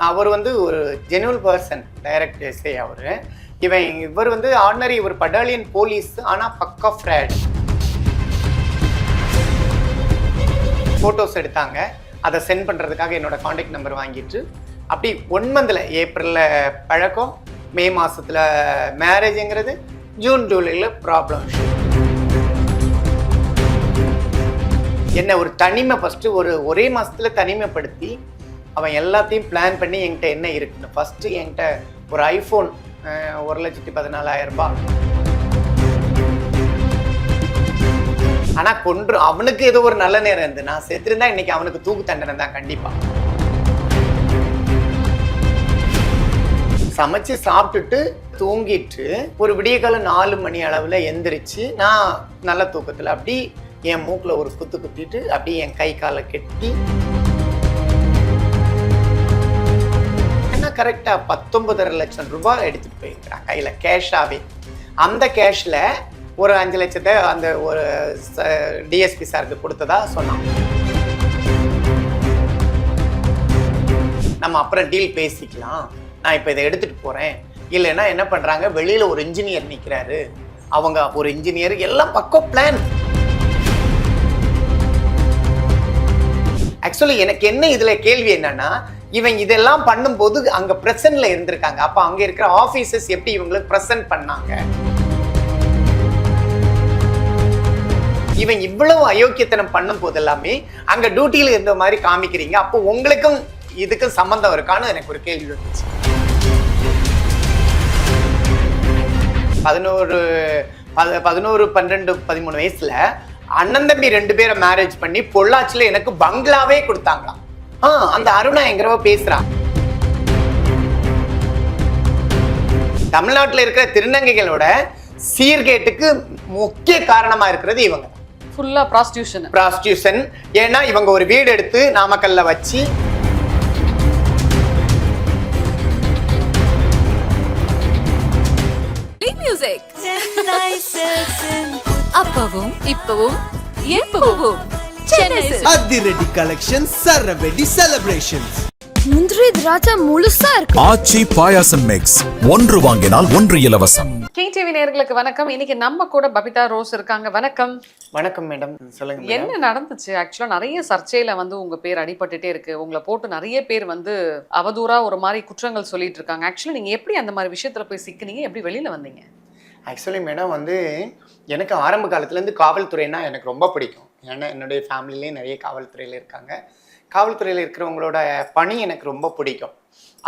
அவர் வந்து ஒரு ஜெனுவல் person, direct SI அவரு. இவர் வந்து ஆர்டினரி ஒரு பட்டாலியன் போலீஸ், ஆனா பக்கா ஃப்ராட். ஃபோட்டோஸ் எடுத்தாங்க, அதை சென்ட் பண்ணுறதுக்காக என்னோட காண்டாக்ட் நம்பர் வாங்கிட்டு அப்படி 1 மந்தில் ஏப்ரலில் பழக்கம், மே மாதத்தில் மேரேஜுங்கிறது, ஜூன் ஜூலையில் ப்ராப்ளம். என்னை ஒரு தனிமை ஃபஸ்ட்டு ஒரே மாதத்தில் தனிமைப்படுத்தி அவன் எல்லாத்தையும் பிளான் பண்ணி என்கிட்ட என்ன இருக்குன்னு ஃபஸ்ட்டு என்கிட்ட ஒரு ஐஃபோன் 1,14,000 ஆனால் அவனுக்கு ஏதோ ஒரு நல்ல நேரம் இருந்து நான் செத்துருந்தா இன்னைக்கு அவனுக்கு தூக்கு தண்டனை தான் கண்டிப்பாக. சமைச்சு சாப்பிட்டுட்டு தூங்கிட்டு ஒரு விடிய காலம் 4 மணி அளவில் எந்திரிச்சு நான் நல்ல தூக்கத்தில் அப்படி என் மூக்கில் ஒரு குத்து குத்திட்டு அப்படி என் கை காலை கெட்டி கரெக்டாக 19.5 லட்சம் ரூபாய் எடுத்துகிட்டு போயிருக்கிறான் கையில் கேஷாகவே. அந்த கேஷில் ஒரு 5 லட்சத்தை அந்த ஒரு டிஎஸ்பி சாருக்கு கொடுத்ததா சொன்னான். நம்ம அப்புறம் டீல் பேசிக்கலாம், நான் இப்போ இதை எடுத்துகிட்டு போகிறேன். இல்லைன்னா என்ன பண்ணுறாங்க, வெளியில் ஒரு இன்ஜினியர் நிற்கிறாரு, அவங்க ஒரு இன்ஜினியர் எல்லாம் பக்கம் பிளான். ஆக்சுவலி எனக்கு என்ன இதில் கேள்வி என்னன்னா, இவன் இதெல்லாம் பண்ணும்போது அங்கே ப்ரெசன்ட்ல இருந்திருக்காங்க, அப்போ அங்கே இருக்கிற ஆஃபீஸர்ஸ் எப்படி இவங்களுக்கு ப்ரெசன்ட் பண்ணாங்க? இவன் இவ்வளவு அயோக்கியத்தனம் பண்ணும் போது எல்லாமே அங்கே டியூட்டியில் இருந்த மாதிரி காமிக்கிறீங்க, அப்போ உங்களுக்கும் இதுக்கும் சம்பந்தம் இருக்கான்னு எனக்கு ஒரு கேள்வி வந்துச்சு. 11, 12, 13 வயசுல அண்ணன் தம்பி 2 பேரை மேரேஜ் பண்ணி பொள்ளாச்சியில் எனக்கு பங்களாவே கொடுத்தாங்களாம். அந்த அருணாங்கிறவ பேசுறான். தமிழ்நாட்டில் இருக்கிற திருநங்கைகளோட சீர்கேட்டுக்கு முக்கிய காரணமா இருக்கிறது இவங்க. ஃபுல்லா ப்ராஸ்டியூஷன். ஏன்னா இவங்க ஒரு வீடு எடுத்து நாமக்கல்ல வச்சு அப்பவும் இப்பவும் எப்பவும் அதிரடி கலெக்ஷன், சரவெடி செலிப்ரேஷன்ஸ். முந்திரி திராட்சை முழுசா இருக்கு. ஆச்சி பாயாசம் மிக்ஸ், 1 வாங்கினால் 1 இலவசம். KTV நேயர்களுக்கு வணக்கம். இன்னைக்கு நம்ம கூட பபிதா ரோஸ் இருக்காங்க. வணக்கம். வணக்கம் மேடம், சொல்லுங்க. என்ன நடந்துச்சு? ஆக்சுவலா நிறைய சர்ச்சையில வந்து உங்க பேர் அடிபட்டுட்டே இருக்கு. உங்களை போட்டு நிறைய பேர் வந்து அவதூறா ஒரு மாதிரி குற்றங்கள் சொல்லிட்டு இருக்காங்க. ஆக்சுவலா நீங்க எப்படி அந்த மாதிரி விஷயத்துல போய் சிக்கினீங்க? எப்படி வெளியில வந்தீங்க? ஆக்சுவலி மேடம் வந்து எனக்கு ஆரம்ப காலத்துலேருந்து காவல்துறைனா எனக்கு ரொம்ப பிடிக்கும். ஏன்னா என்னுடைய ஃபேமிலிலேயே நிறைய காவல்துறையில் இருக்காங்க. காவல்துறையில் இருக்கிறவங்களோட பணி எனக்கு ரொம்ப பிடிக்கும்.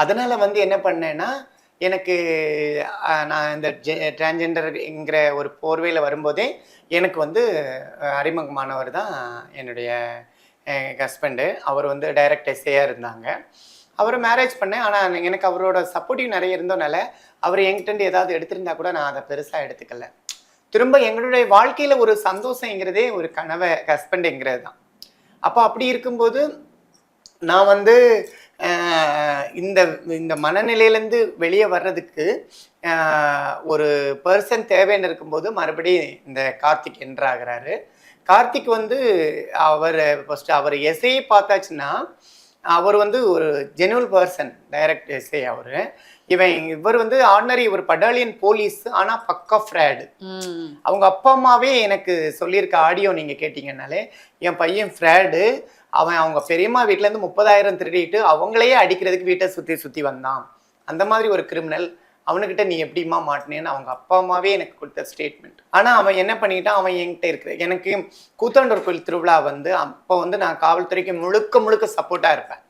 அதனால் வந்து என்ன பண்ணேன்னா, எனக்கு நான் இந்த டிரான்ஜெண்டர்ங்கிற ஒரு போர்வையில் வரும்போதே எனக்கு வந்து அறிமுகமானவர் தான் என்னுடைய ஹஸ்பண்டு. அவர் வந்து டைரக்ட் எஸ்ஐயாக இருந்தாங்க. அவரை மேரேஜ் பண்ணேன். ஆனால் எனக்கு அவரோட சப்போர்ட்டிவ் நிறைய இருந்தோனால அவர் என்கிட்ட ஏதாவது எடுத்திருந்தா கூட நான் அதை பெருசாக எடுத்துக்கல. திரும்ப எங்களுடைய வாழ்க்கையில் ஒரு சந்தோஷங்கிறதே ஒரு கனவை ஹஸ்பண்டுங்கிறது தான். அப்போ அப்படி இருக்கும்போது நான் வந்து இந்த இந்த மனநிலையிலேருந்து வெளியே வர்றதுக்கு ஒரு பர்சன் தேவைன்னு இருக்கும்போது மறுபடியும் இந்த கார்த்திக் என்ட்ராகிறாரு. கார்த்திக் வந்து ஃபஸ்ட்டு அவர் எஸ்ஐயை பார்த்தாச்சுன்னா அவர் வந்து ஒரு ஜெனுவல் பர்சன், டைரக்ட் எஸ்ஐ அவரு. இவர் வந்து ஆர்டினரி ஒரு பட்டாலியன் போலீஸ், ஆனால் பக்கா ஃப்ராடு. அவங்க அப்பா அம்மாவே எனக்கு சொல்லியிருக்க ஆடியோ நீங்கள் கேட்டிங்கனாலே, என் பையன் ஃப்ராடு, அவன் அவங்க பெரியம்மா வீட்டிலேருந்து 30,000 திருடிட்டு அவங்களையே அடிக்கிறதுக்கு வீட்டை சுற்றி வந்தான். அந்த மாதிரி ஒரு கிரிமினல், அவனுக்கிட்ட நீ எப்படிமா மாட்டினேன்னு அவங்க அப்பா அம்மாவே எனக்கு கொடுத்த ஸ்டேட்மெண்ட். ஆனால் அவன் என்ன பண்ணிட்டான், அவன் என்கிட்ட இருக்கிற எனக்கு கூத்தாண்டூர் கோயில் திருவிழா வந்து அப்போ வந்து நான் காவல்துறைக்கு முழுக்க சப்போர்ட்டாக இருப்பேன்.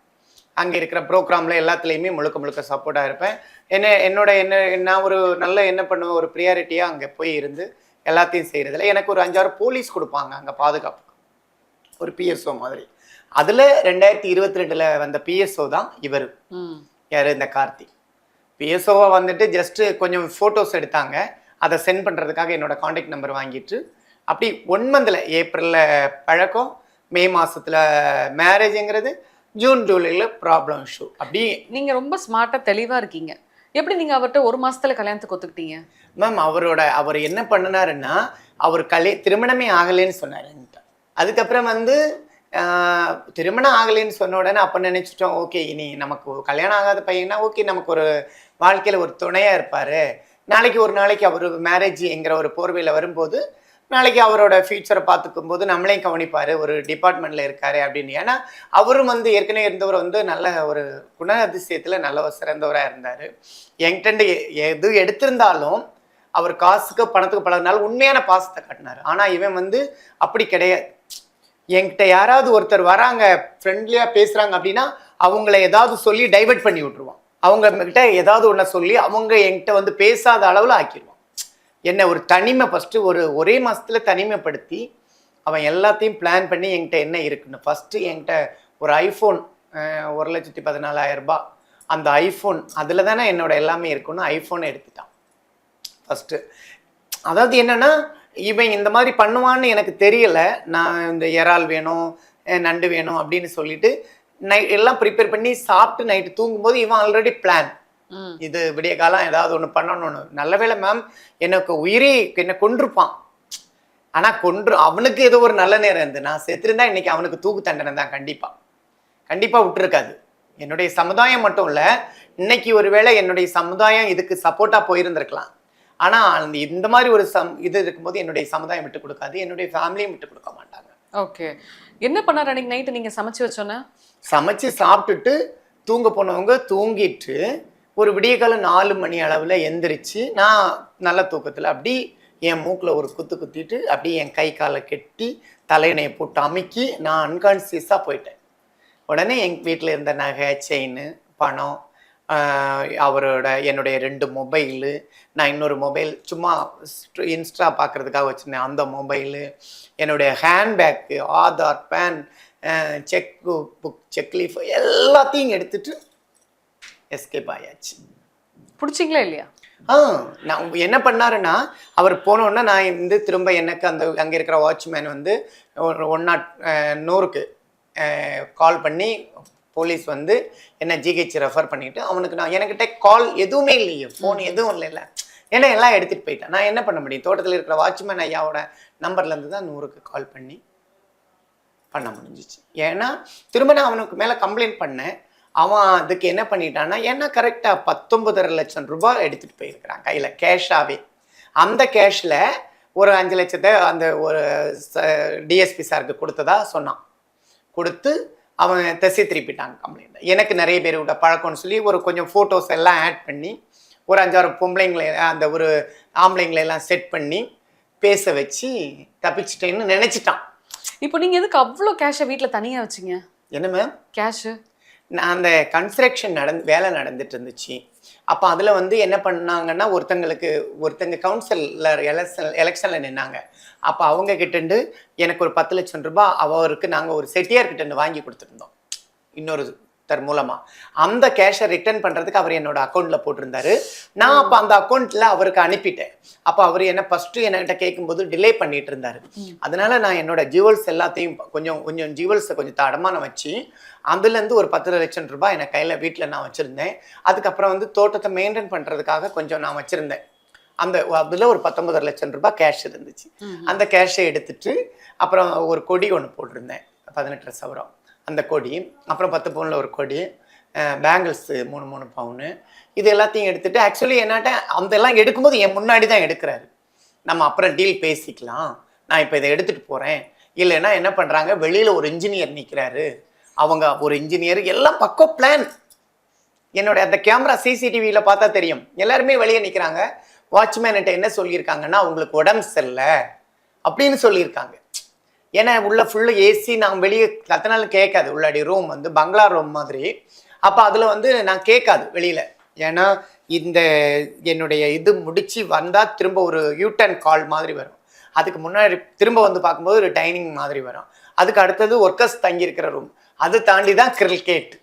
அங்கே இருக்கிற ப்ரோக்ராமில் எல்லாத்துலேயுமே முழுக்க சப்போர்ட்டாக இருப்பேன். நான் ஒரு நல்ல என்ன பண்ணுவேன், ஒரு ப்ரியாரிட்டியாக அங்கே போய் இருந்து எல்லாத்தையும் செய்கிறதில்ல. எனக்கு ஒரு 5-6 போலீஸ் கொடுப்பாங்க அங்கே பாதுகாப்புக்கு, ஒரு பிஎஸ்ஓ மாதிரி. அதில் 2022 வந்த பிஎஸ்ஓ தான் இவர். யார்? இந்த கார்த்திக். பிஎஸ்ஓவை வந்துட்டு ஜஸ்ட்டு கொஞ்சம் ஃபோட்டோஸ் எடுத்தாங்க, அதை சென்ட் பண்ணுறதுக்காக என்னோட காண்டாக்ட் நம்பர் வாங்கிட்டு அப்படி 1 மந்தில் ஏப்ரலில் பழக்கம், மே மாதத்தில் மேரேஜுங்கிறது, ஜூன் ஜூலையில் ப்ராப்ளம் இஷ்யூ. அப்படி நீங்கள் ரொம்ப ஸ்மார்ட்டாக தெளிவாக இருக்கீங்க. எப்படி நீங்கள் அவர்கிட்ட 1 மாதத்தில் கல்யாணத்துக்கு ஒத்துக்கிட்டீங்க? மேம் அவர் என்ன பண்ணினாருன்னா, அவர் திருமணமே ஆகலைன்னு சொன்னார். அதுக்கப்புறம் வந்து திருமணம் ஆகலைன்னு சொன்ன உடனே அப்போ நினச்சிட்டோம், ஓகே இனி நமக்கு கல்யாணம் ஆகாத பையனா ஓகே நமக்கு ஒரு வாழ்க்கையில் ஒரு துணையாக இருப்பார், நாளைக்கு ஒரு நாளைக்கு அவர் மேரேஜ்ங்கிற ஒரு போர்வையில் வரும்போது நாளைக்கு அவரோட ஃபியூச்சரை பார்த்துக்கும் போது நம்மளையும் கவனிப்பார், ஒரு டிபார்ட்மெண்ட்டில் இருக்காரு அப்படின்னு. ஏன்னா அவரும் வந்து ஏற்கனவே இருந்தவர் வந்து நல்ல ஒரு குணாதிசயத்தில் நல்ல ஒரு சிறந்தவராக இருந்தார். என்கிட்ட எது எடுத்திருந்தாலும் அவர் காசுக்கு பணத்துக்கு பழகினாலும் உண்மையான பாசத்தை காட்டினார். ஆனால் இவன் வந்து அப்படி கிடையாது. என்கிட்ட யாராவது ஒருத்தர் வராங்க ஃப்ரெண்ட்லியாக பேசுகிறாங்க அப்படின்னா அவங்கள ஏதாவது சொல்லி டைவர்ட் பண்ணி விட்ருவான். அவங்கக்கிட்ட ஏதாவது ஒன்றை சொல்லி அவங்க என்கிட்ட வந்து பேசாத அளவில் ஆக்கிடுவான். என்ன ஒரு தனிமை ஃபஸ்ட்டு ஒரே மாதத்தில் தனிமைப்படுத்தி அவன் எல்லாத்தையும் பிளான் பண்ணி என்கிட்ட என்ன இருக்குன்னு ஃபஸ்ட்டு என்கிட்ட ஒரு ஐஃபோன் 1,14,000 அந்த ஐஃபோன் அதில் தானே என்னோட எல்லாமே இருக்குன்னு ஐஃபோனை எடுத்துட்டான் ஃபஸ்ட்டு. அதாவது என்னென்னா இவன் இந்த மாதிரி பண்ணுவான்னு எனக்கு தெரியலை. நான் இந்த இறால் வேணும் நண்டு வேணும் அப்படின்னு சொல்லிட்டு எல்லாம் ப்ரிப்பேர் பண்ணி சாப்பிட்டு நைட்டு தூங்கும்போது இவன் ஆல்ரெடி பிளான், இது விடிய காலம் ஏதாவது ஒன்று பண்ணணும்னு. நல்ல வேளை மேம், எனக்கு உயிரே என்னை கொன்றுப்பான். ஆனால் அவனுக்கு ஏதோ ஒரு நல்ல நேரம் இருந்து நான் செத்துருந்தா இன்னைக்கு அவனுக்கு தூக்கு தண்டனை தான் கண்டிப்பாக விட்டுருக்காது. என்னுடைய சமுதாயம் மட்டும் இல்லை, இன்னைக்கு ஒருவேளை என்னுடைய சமுதாயம் இதுக்கு சப்போர்ட்டாக போயிருந்திருக்கலாம். ஆனால் இந்த மாதிரி ஒரு இது இருக்கும்போது என்னுடைய சமுதாயம் விட்டு கொடுக்காது, என்னுடைய ஃபேமிலியும் விட்டு கொடுக்க மாட்டாங்க. ஓகே, என்ன பண்ணார் அன்னைக்கு நைட்டு நீங்கள் சமைச்சு வச்சோன்னே? சமைச்சு சாப்பிட்டுட்டு தூங்க போனவங்க தூங்கிட்டு ஒரு விடிய காலம் 4 மணி அளவில் எந்திரிச்சு நான் நல்ல தூக்கத்தில் அப்படி என் மூக்கில் ஒரு குத்து குத்திட்டு அப்படியே என் கை காலை கெட்டி தலையணையை போட்டு அமுக்கி நான் அன்கான்சியஸாக போயிட்டேன். உடனே எங்கள் வீட்டில் இருந்த நகை செயின் பணம் என்னுடைய 2 மொபைலு, நான் இன்னொரு மொபைல் சும்மா இன்ஸ்டா பார்க்குறதுக்காக வச்சுருந்தேன் அந்த மொபைலு, என்னுடைய handbag, Aadhaar, PAN, cheque book, cheque leaf எல்லாத்தையும் எடுத்துட்டு எஸ்கேப் ஆயாச்சு. பிடிச்சிங்களா இல்லையா? நான் என்ன பண்ணாருன்னா அவர் போனோன்னா நான் வந்து திரும்ப எனக்கு அங்கே இருக்கிற வாட்ச்மேன் வந்து 100க்கு கால் பண்ணி போலீஸ் வந்து என்ன ஜிஹெச் ரெஃபர் பண்ணிவிட்டு அவனுக்கு என்கிட்ட கால் எதுவுமே இல்லையே, ஃபோன் எதுவும் இல்லை, ஏன்னா எல்லாம் எடுத்துகிட்டு போயிட்டேன். நான் என்ன பண்ண முடியும்? தோட்டத்தில் இருக்கிற வாட்ச்மேன் ஐயாவோட நம்பர்லேருந்து தான் 100க்கு கால் பண்ண முடிஞ்சிச்சு. ஏன்னா திரும்ப நான் அவனுக்கு மேலே கம்ப்ளைண்ட் பண்ணேன். அவன் அதுக்கு என்ன பண்ணிட்டான்னா, ஏன்னா கரெக்டாக 19.5 லட்சம் ரூபாய் எடுத்துகிட்டு போயிருக்கிறான் கையில் கேஷாகவே. அந்த கேஷில் ஒரு 5 லட்சத்தை அந்த ஒரு டிஎஸ்பி சாருக்கு கொடுத்ததா சொன்னான். கொடுத்து அவன் திசை திருப்பிட்டாங்க கம்ப்ளைண்ட். எனக்கு நிறைய பேர் விட பழக்கம்னு சொல்லி ஒரு கொஞ்சம் ஃபோட்டோஸ் எல்லாம் ஆட் பண்ணி ஒரு 5-6 பொம்பளைங்களை அந்த ஒரு ஆம்பளைங்களெல்லாம் செட் பண்ணி பேச வச்சு தப்பிச்சிட்டேன்னு நினச்சிட்டான். இப்போ நீங்கள் எதுக்கு அவ்வளோ கேஷை வீட்டில் தனியாக வச்சிங்க? என்ன மேம்? கேஷு நான் அந்த கன்ஸ்ட்ரக்ஷன் வேலை நடந்துட்டு இருந்துச்சு. அப்போ அதில் வந்து என்ன பண்ணாங்கன்னா ஒருத்தங்க கவுன்சிலர் எலெக்ஷனில் நின்னாங்க. அப்போ அவங்க கிட்டேருந்து எனக்கு ஒரு 10 லட்சம் ரூபாய் அவருக்கு நாங்கள் ஒரு செட்டியார்கிட்ட வாங்கி கொடுத்துருந்தோம் இன்னொருத்தர் மூலமாக. அந்த கேஷை ரிட்டர்ன் பண்ணுறதுக்கு அவர் என்னோட அக்கௌண்ட்டில் போட்டிருந்தாரு. நான் அப்போ அந்த அக்கௌண்ட்டில் அவருக்கு அனுப்பிட்டேன். அப்போ அவர் என்ன ஃபஸ்ட்டு என்கிட்ட கேட்கும்போது டிலே பண்ணிட்டு இருந்தார். அதனால நான் என்னோட ஜுவல்ஸ் எல்லாத்தையும் கொஞ்சம் ஜுவல்ஸை கொஞ்சம் அடமானம் வச்சு அதுலேருந்து ஒரு 10 லட்சம் ரூபாய் எனக்கு கையில் வீட்டில் நான் வச்சுருந்தேன். அதுக்கப்புறம் வந்து தோட்டத்தை மெயின்டைன் பண்ணுறதுக்காக கொஞ்சம் நான் வச்சுருந்தேன். அதில் ஒரு 19 லட்சம் ரூபாய் கேஷ் இருந்துச்சு. அந்த கேஷை எடுத்துட்டு அப்புறம் ஒரு கொடி ஒன்று போட்டிருந்தேன் 18 சவரம் அந்த கொடி, அப்புறம் 10 பவுனில் ஒரு கொடி, பேங்கிள்ஸு 3 பவுனு, இது எல்லாத்தையும் எடுத்துகிட்டு ஆக்சுவலி என்னாட்ட அதெல்லாம் எடுக்கும்போது என் முன்னாடி தான் எடுக்கிறாரு. நம்ம அப்புறம் டீல் பேசிக்கலாம், நான் இப்போ இதை எடுத்துகிட்டு போகிறேன். இல்லைன்னா என்ன பண்ணுறாங்க, வெளியில் ஒரு இன்ஜினியர் நிற்கிறாரு, அவங்க ஒரு இன்ஜினியர் எல்லாம் பக்கம் பிளான். என்னோட அந்த கேமரா சிசிடிவியில் பார்த்தா தெரியும், எல்லாருமே வெளியே நிற்கிறாங்க. வாட்ச்மேன்கிட்ட என்ன சொல்லியிருக்காங்கன்னா, உங்களுக்கு உடம்பு சரியில்லை அப்படின்னு சொல்லியிருக்காங்க. ஏன்னா உள்ள ஃபுல்லாக ஏசி, நான் வெளியே கத்தனாலும் கேட்காது. உள்ளாடி ரூம் வந்து பங்களா ரூம் மாதிரி. அப்போ அதில் வந்து நான் கேட்காது வெளியில். ஏன்னா இந்த என்னுடைய இது முடித்து வந்தால் திரும்ப ஒரு யூட்டர்ன் கால் மாதிரி வரும். அதுக்கு முன்னாடி திரும்ப வந்து பார்க்கும்போது ஒரு டைனிங் மாதிரி வரும். அதுக்கு அடுத்தது ஒர்க்கர்ஸ் தங்கியிருக்கிற ரூம், அது தாண்டி தான் கிரிக்கெட்.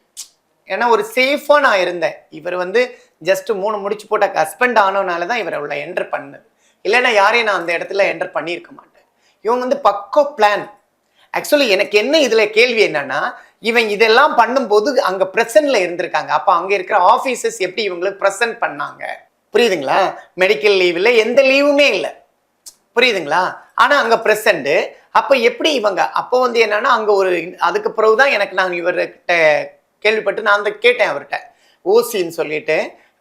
ஏன்னா ஒரு சேஃபாக நான் இருந்தேன். இவர் வந்து ஜஸ்ட்டு 3 முடிச்சு போட்ட ஹஸ்பண்ட் ஆனதுனால தான் இவரை உள்ள என்டர் பண்ணது. இல்லைன்னா யாரையும் நான் அந்த இடத்துல என்டர் பண்ணியிருக்க மாட்டேன். இவங்க வந்து பக்கோ பிளான். ஆக்சுவலி எனக்கு என்ன இதில் கேள்வி என்னன்னா, இவன் இதெல்லாம் பண்ணும்போது அங்கே ப்ரெசன்ட்ல இருந்திருக்காங்க. அப்போ அங்கே இருக்கிற ஆஃபீஸர்ஸ் எப்படி இவங்களுக்கு ப்ரெசன்ட் பண்ணாங்க? புரியுதுங்களா? மெடிக்கல் லீவில் எந்த லீவுமே இல்லை, புரியுதுங்களா? ஆனால் அங்கே ப்ரெசண்ட்டு அப்போ எப்படி இவங்க அப்போ வந்து என்னன்னா அங்கே ஒரு அதுக்கு பிறகுதான் எனக்கு நான் இவர்கிட்ட கேள்விப்பட்டு நான் அந்த கேட்டேன் அவர்கிட்ட. ஓசின்னு சொல்லிட்டு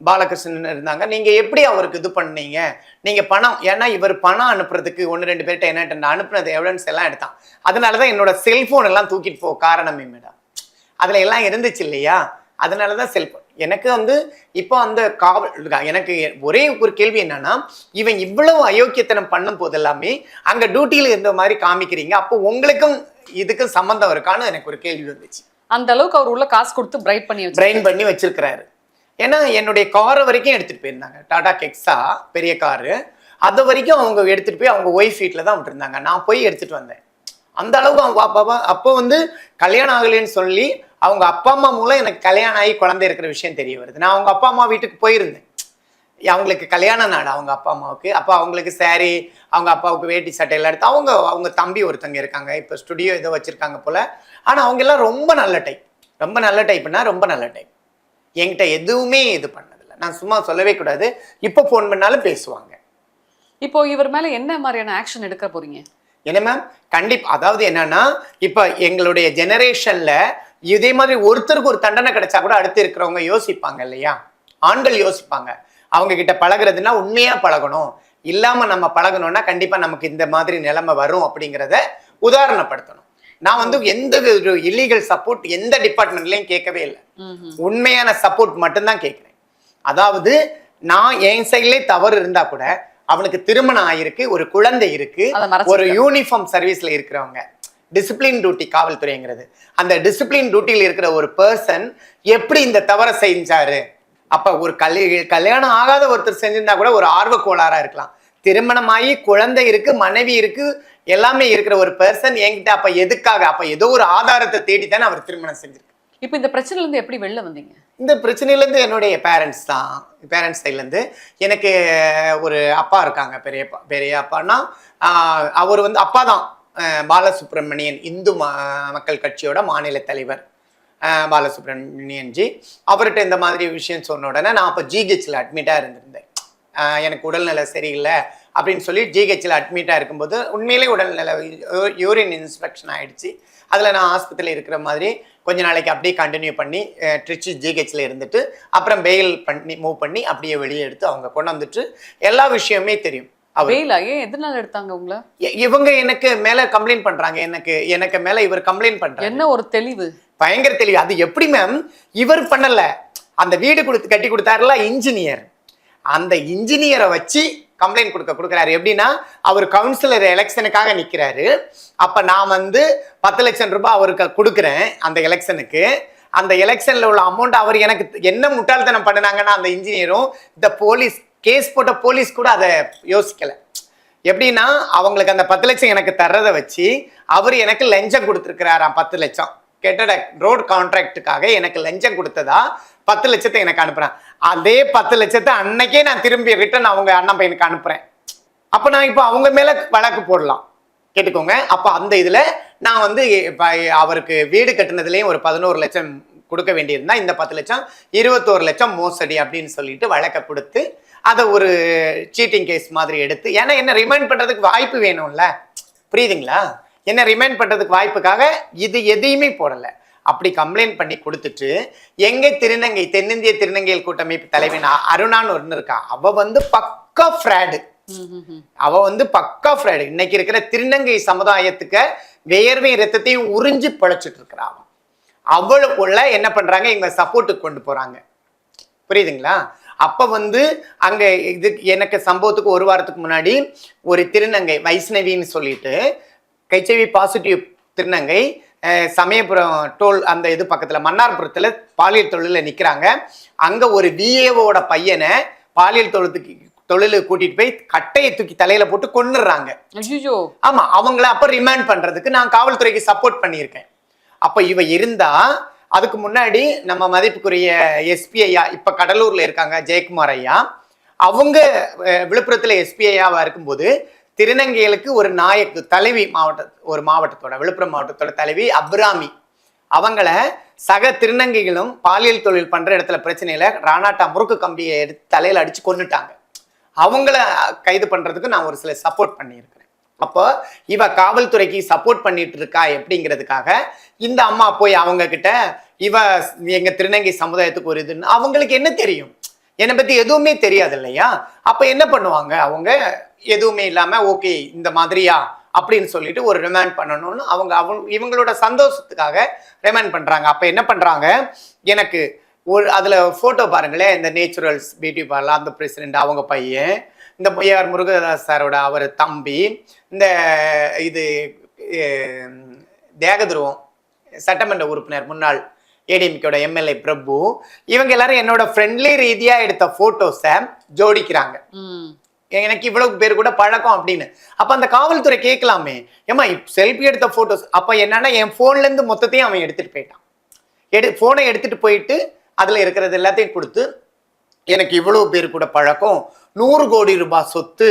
பாலகிருஷ்ணன் இருந்தாங்க. நீங்கள் எப்படி அவருக்கு இது பண்ணீங்க? நீங்கள் பணம், ஏன்னா இவர் பணம் அனுப்புறதுக்கு 1-2 பேர்கிட்ட என்ன அனுப்புனது எவிடன்ஸ் எல்லாம் எடுத்தான். அதனால தான் என்னோட செல்ஃபோன் எல்லாம் தூக்கிட்டு போக காரணமே மேடம். அதில் எல்லாம் இருந்துச்சு இல்லையா, அதனால தான் செல்ஃபோன். எனக்கு வந்து இப்போ அந்த எனக்கு ஒரே ஒரு கேள்வி என்னன்னா, இவன் இவ்வளவு அயோக்கியத்தனம் பண்ணும் போது எல்லாமே அங்கே டியூட்டியில் இருந்த மாதிரி காமிக்கிறீங்க, அப்போ உங்களுக்கும் இதுக்கும் சம்மந்தம் இருக்கான்னு எனக்கு ஒரு கேள்வி வந்துச்சு. அந்த அளவுக்கு அவர் உள்ள காசு கொடுத்து பிரைட் பண்ணி வச்சிருக்கிறாரு. ஏன்னா என்னுடைய காரை வரைக்கும் எடுத்துட்டு போயிருந்தாங்க, டாடா கெக்ஸா பெரிய காரு, அது வரைக்கும் அவங்க எடுத்துட்டு போய் அவங்க ஒய்ஃப் வீட்டில் தான் விட்டுருந்தாங்க. நான் போய் எடுத்துட்டு வந்தேன். அந்த அளவுக்கு அவங்க அப்பா அப்போ வந்து கல்யாணம் ஆகலைன்னு சொல்லி அவங்க அப்பா அம்மா மூலம் எனக்கு கல்யாணம் ஆகி குழந்தை இருக்கிற விஷயம் தெரிய வருது. நான் அவங்க அப்பா அம்மா வீட்டுக்கு போயிருந்தேன். அவங்களுக்கு கல்யாண நாடு அவங்க அப்பா அம்மாவுக்கு. அப்போ அவங்களுக்கு சாரி, அவங்க அப்பாவுக்கு வேட்டி சட்டையெல்லாம் எடுத்து அவங்க தம்பி ஒருத்தங்க இருக்காங்க, இப்போ ஸ்டுடியோ ஏதோ வச்சுருக்காங்க போல். ஆனால் அவங்க எல்லாம் ரொம்ப நல்ல டைப், ரொம்ப நல்ல டைப். என்கிட்ட எதுவுமே இது பண்ணதில்லை. நான் சும்மா சொல்லவே கூடாது, இப்போ ஃபோன் பண்ணாலும் பேசுவாங்க. இப்போ இவர் மேலே என்ன மாதிரியான ஆக்ஷன் எடுக்க போறீங்க? என்ன மேம், கண்டிப்பாக. அதாவது என்னன்னா, இப்போ எங்களுடைய ஜெனரேஷனில் இதே மாதிரி ஒருத்தருக்கு ஒரு தண்டனை கிடைச்சா கூட அடுத்து இருக்கிறவங்க யோசிப்பாங்க இல்லையா, ஆண்கள் யோசிப்பாங்க. அவங்க கிட்ட பழகுறதுன்னா உண்மையா பழகணும், இல்லாம நம்ம பழகணும்னா கண்டிப்பா நமக்கு இந்த மாதிரி நிலைமை வரும் அப்படிங்கிறத உதாரணப்படுத்தணும். நான் வந்து எந்த இல்லீகல் சப்போர்ட் எந்த டிபார்ட்மெண்ட்லயும் கேட்கவே இல்லை, உண்மையான சப்போர்ட் மட்டும்தான் கேட்கிறேன். அதாவது நான் என் சைட்லேயே தவறு இருந்தா கூட அவனுக்கு திருமணம் ஆயிருக்கு, ஒரு குழந்தை இருக்கு, ஒரு யூனிஃபார்ம் சர்வீஸ்ல இருக்கிறவங்க, டிசிப்ளின் டியூட்டி காவல்துறைங்கிறது, அந்த டிசிப்ளின் டியூட்டியில் இருக்கிற ஒரு பர்சன் எப்படி இந்த தவறை செஞ்சாரு? அப்ப ஒரு கல்யாணம் ஆகாத ஒருத்தர் செஞ்சிருந்தா கூட ஒரு ஆர்வ கோளாறா இருக்கலாம். திருமணமாகி குழந்தை இருக்கு, மனைவி இருக்கு, எல்லாமே இருக்கிற ஒரு பர்சன் என்கிட்ட அப்ப எதுக்காக? அப்ப ஏதோ ஒரு ஆதாரத்தை தேடித்தானே அவர் திருமணம் செஞ்சிருக்கு. இப்போ இந்த பிரச்சனைல இருந்து எப்படி வெளில வந்தீங்க? இந்த பிரச்சனையில இருந்து என்னுடைய பேரண்ட்ஸ் சைட்ல இருந்து எனக்கு ஒரு அப்பா இருக்காங்க, பெரிய அப்பான்னா அவர் வந்து அப்பா தான் பாலசுப்ரமணியன், இந்து மக்கள் கட்சியோட மாநில தலைவர் பாலசுப்ரமணியன் ஜி. அவர்கிட்ட இந்த மாதிரி விஷயம் சொன்ன உடனே நான் அப்போ ஜிஹெச்ல அட்மிட்டாக இருந்திருந்தேன். எனக்கு உடல்நிலை சரியில்லை அப்படின்னு சொல்லி ஜிஹெச்ல அட்மிட்டாக இருக்கும்போது உண்மையிலே உடல்நிலை யூரின் இன்ஸ்பெக்ஷன் ஆகிடுச்சு. அதில் நான் ஆஸ்பத்திரியில் இருக்கிற மாதிரி கொஞ்ச நாளைக்கு அப்படியே கண்டினியூ பண்ணி ட்ரிச்சி ஜிஹெச்ல இருந்துட்டு அப்புறம் பெயில் பண்ணி மூவ் பண்ணி அப்படியே வெளியே எடுத்து அவங்க கொண்டு வந்துட்டு எல்லா விஷயமே தெரியும். எதனால எடுத்தாங்க உங்களை? இவங்க எனக்கு மேல கம்ப்ளைண்ட் பண்றாங்க, எனக்கு மேல இவர் கம்ப்ளைண்ட் பண்றாங்க. என்ன ஒரு தெளிவு, பயங்கர தெளிவு. அது எப்படி மேம், இவர் பண்ணல, அந்த வீடு கட்டி கொடுத்தாருல இன்ஜினியர், அந்த இன்ஜினியரை வச்சு கம்ப்ளைண்ட் கொடுக்குறாரு. எப்படின்னா அவர் கவுன்சிலர் எலெக்ஷனுக்காக நிற்கிறாரு. அப்போ நான் வந்து 10 லட்சம் ரூபாய் அவருக்கு கொடுக்குறேன் அந்த எலெக்ஷனுக்கு. அந்த எலெக்ஷனில் உள்ள அமௌண்ட் அவர் எனக்கு என்ன முட்டாள்தனம் பண்ணினாங்கன்னா அந்த இன்ஜினியரும் இந்த போலீஸ் கேஸ் போட்ட போலீஸ் கூட அதை யோசிக்கலை. எப்படின்னா அவங்களுக்கு அந்த 10 லட்சம் எனக்கு தர்றதை வச்சு அவர் எனக்கு லஞ்சம் கொடுத்துருக்கிறாராம். 10 லட்சம் கெட்டட ரோட் கான்ட்ராக்டுக்காக எனக்கு லஞ்சம் கொடுத்ததா 10 லட்சத்தை எனக்கு அனுப்புறேன். அதே 10 லட்சத்தை அன்னைக்கே நான் திரும்பி ரிட்டர்ன் அவங்க அண்ணன் பையனுக்கு அனுப்புறேன். அப்போ நான் இப்போ அவங்க மேல வழக்கு போடலாம், கேட்டுக்கோங்க. அப்போ அந்த இதில் நான் வந்து அவருக்கு வீடு கட்டினதுலேயும் ஒரு 11 லட்சம் கொடுக்க வேண்டியிருந்தா, இந்த 10 லட்சம் 21 லட்சம் மோசடி அப்படின்னு சொல்லிட்டு வழக்கை கொடுத்து அதை ஒரு சீட்டிங் கேஸ் மாதிரி எடுத்து, ஏன்னா என்ன ரிமைண்ட் பண்ணுறதுக்கு வாய்ப்பு வேணும்ல, புரியுதுங்களா? என்ன ரிமைண்ட் பண்ணுறதுக்கு வாய்ப்புக்காக இது எதையுமே போடலை. அப்படி கம்ப்ளைண்ட் பண்ணி கொடுத்துட்டு எங்க திருநங்கை தென்னிந்திய திருநங்கைகள் கூட்டமைப்பு தலைவன் அருணான்னு ஒன்று இருக்கா, அவ வந்து பக்கா ஃப்ராடு. இன்னைக்கு இருக்கிற திருநங்கை சமுதாயத்துக்கு வேர்வை ரத்தத்தையும் உறிஞ்சு பழச்சிட்டு இருக்கிறா. அவளுக்குள்ள என்ன பண்றாங்க, இவங்க சப்போர்ட்டுக்கு கொண்டு போறாங்க, புரியுதுங்களா? அப்ப வந்து அங்க இது எனக்கு சம்பவத்துக்கு 1 வாரத்துக்கு முன்னாடி ஒரு திருநங்கை வைஷ்ணவின்னு சொல்லிட்டு கைச்சவி பாசிட்டிவ் திருநங்கை சமயபுரம் டோல் அந்த இது பக்கத்தில் மன்னார்புரத்தில் பாலியல் தொழிலில் நிற்கிறாங்க. அங்கே ஒரு விஏஓட பையனை பாலியல் தொழிலுக்கு கூட்டிட்டு போய் கட்டையை தூக்கி தலையில போட்டு கொன்னுடுறாங்க. ஆமா, அவங்கள அப்ப ரிமாண்ட் பண்றதுக்கு நான் காவல்துறைக்கு சப்போர்ட் பண்ணியிருக்கேன். அப்ப இவ இருந்தா அதுக்கு முன்னாடி நம்ம மதிப்புக்குரிய எஸ்பி ஐயா இப்ப கடலூர்ல இருக்காங்க ஜெயக்குமார் ஐயா, அவங்க விழுப்புரத்துல எஸ்பி ஐயாவா இருக்கும்போது திருநங்கைகளுக்கு ஒரு நாயக்கு தலைவி மாவட்டத்தோட விழுப்புரம் மாவட்டத்தோட தலைவி அப்ராமி, அவங்கள சக திருநங்கைகளும் பாலியல் தொழில் பண்ற இடத்துல பிரச்சனையில ராணாட்டா முறுக்கு கம்பியை எடுத்து தலையில அடிச்சு கொன்னுட்டாங்க. அவங்கள கைது பண்றதுக்கு நான் ஒரு சில சப்போர்ட் பண்ணியிருக்கிறேன், அப்போ இவ காவல்துறைக்கு சப்போர்ட் பண்ணிட்டு இருக்கா எப்படிங்கிறதுக்காக இந்த அம்மா போய் அவங்க கிட்ட இவ எங்க திருநங்கை சமுதாயத்துக்கு ஒரு இதுன்னு அவங்களுக்கு என்ன தெரியும், என்னை பத்தி எதுவுமே தெரியாது இல்லையா. அப்ப என்ன பண்ணுவாங்க, அவங்க எதுவுமே இல்லாம ஓகே இந்த மாதிரியா அப்படின்னு சொல்லிட்டு ஒரு ரிமாண்ட் பண்ணணும்னு இவங்களோட சந்தோஷத்துக்காக ரிமாண்ட் பண்றாங்க. அப்ப என்ன பண்றாங்க, எனக்கு ஒரு அதுல போட்டோ பாருங்களேன், இந்த நேச்சுரல்ஸ் பியூட்டி பார்லர் அந்த பிரசிடென்ட் அவங்க பையன், இந்த ஏஆர் முருகதாஸ் சாரோட அவர் தம்பி, இந்த இது தேகதுருவம் சட்டமன்ற உறுப்பினர் முன்னாள் ஏடிஎம்கேட எம்எல்ஏ பிரபு, இவங்க எல்லாரும் என்னோட ஃப்ரெண்ட்லி ரீதியா எடுத்த போட்டோஸை ஜோடிக்கிறாங்க. எனக்கு இவ்வளவு பேர் கூட பழக்கம் அப்படின்னு. அப்ப அந்த காவல்துறை கேட்கலாமே, ஏமா செல்ஃபி எடுத்த போட்டோஸ், அப்ப என்னன்னா என் போன்ல இருந்து மொத்தத்தையும் அவன் எடுத்துட்டு போயிட்டான். போனை எடுத்துட்டு போயிட்டு அதுல இருக்கிறது எல்லாத்தையும் கொடுத்து, எனக்கு இவ்வளவு பேர் கூட பழக்கம், 100 கோடி ரூபாய் சொத்து,